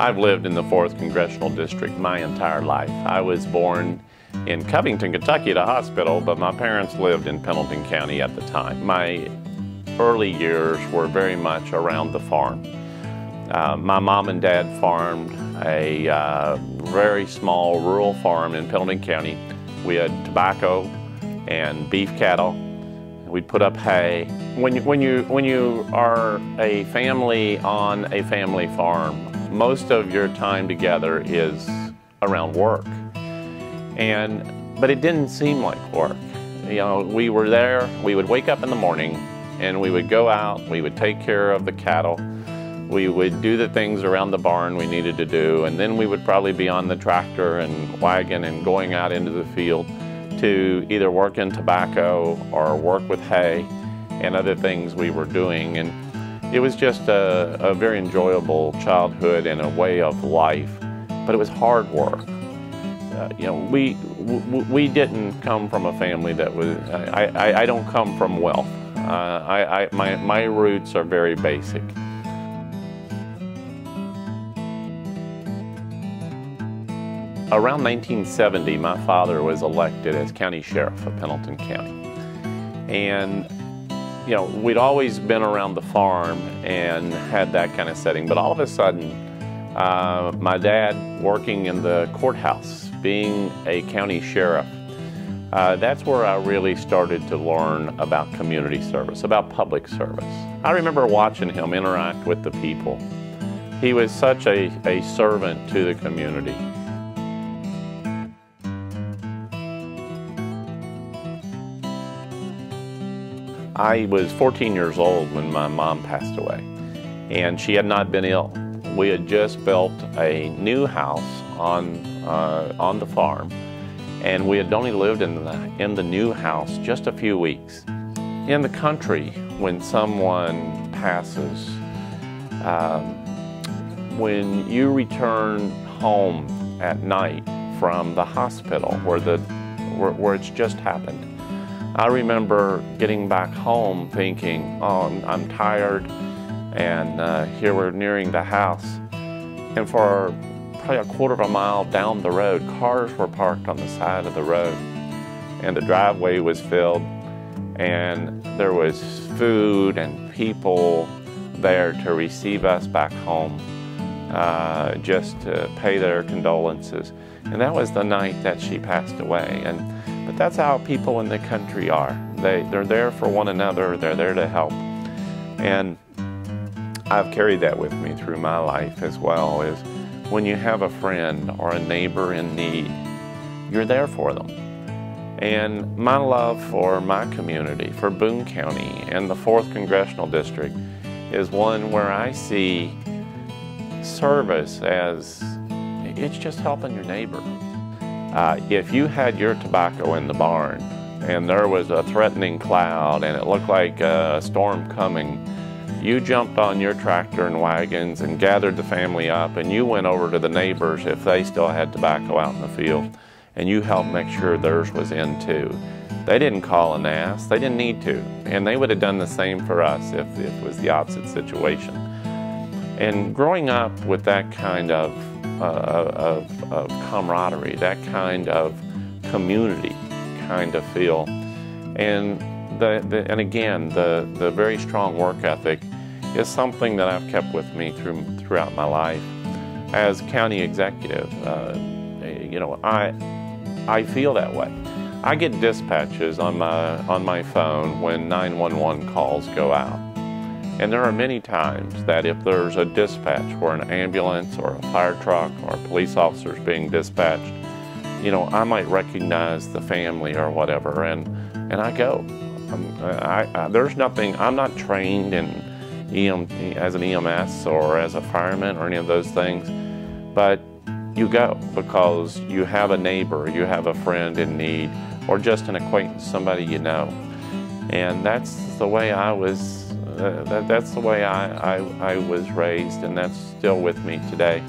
I've lived in the 4th Congressional District my entire life. I was born in Covington, Kentucky at a hospital, but my parents lived in Pendleton County at the time. My early years were very much around the farm. My mom and dad farmed a very small rural farm in Pendleton County. We had tobacco and beef cattle. We'd put up hay. When you are a family on a family farm, most of your time together is around work. But it didn't seem like work. You know, we were there, we would wake up in the morning and we would go out, we would take care of the cattle, we would do the things around the barn we needed to do, and then we would probably be on the tractor and wagon and going out into the field to either work in tobacco or work with hay and other things we were doing. And it was just a very enjoyable childhood and a way of life, but it was hard work. You know, we didn't come from a family that was, I don't come from wealth. My roots are very basic. Around 1970, my father was elected as county sheriff of Pendleton County. And you know, we'd always been around the farm and had that kind of setting, but all of a sudden, my dad working in the courthouse, being a county sheriff, that's where I really started to learn about community service, about public service. I remember watching him interact with the people. He was such a servant to the community. I was 14 years old when my mom passed away, and she had not been ill. We had just built a new house on the farm, and we had only lived in the new house just a few weeks. In the country, when someone passes, when you return home at night from the hospital where it's just happened, I remember getting back home thinking, oh, I'm tired, and here we're nearing the house. And for probably a quarter of a mile down the road, cars were parked on the side of the road, and the driveway was filled, and there was food and people there to receive us back home, just to pay their condolences. And that was the night that she passed away. But that's how people in the country are. They're there for one another, they're there to help. And I've carried that with me through my life as well, is when you have a friend or a neighbor in need, you're there for them. And my love for my community, for Boone County and the 4th Congressional District, is one where I see service as it's just helping your neighbor. If you had your tobacco in the barn and there was a threatening cloud and it looked like a storm coming, you jumped on your tractor and wagons and gathered the family up, and you went over to the neighbors if they still had tobacco out in the field, and you helped make sure theirs was in too. They didn't call and ask, they didn't need to, and they would have done the same for us if it was the opposite situation. And growing up with that kind of camaraderie, that kind of community kind of feel, and again, the very strong work ethic is something that I've kept with me throughout my life. As county executive, you know, I feel that way. I get dispatches on my phone when 911 calls go out. And there are many times that if there's a dispatch where an ambulance or a fire truck or a police officer is being dispatched, you know, I might recognize the family or whatever, and I go. There's nothing, I'm not trained in as an EMS or as a fireman or any of those things, but you go because you have a neighbor, you have a friend in need, or just an acquaintance, somebody you know. And that's the way I was, that's the way I was raised, and that's still with me today.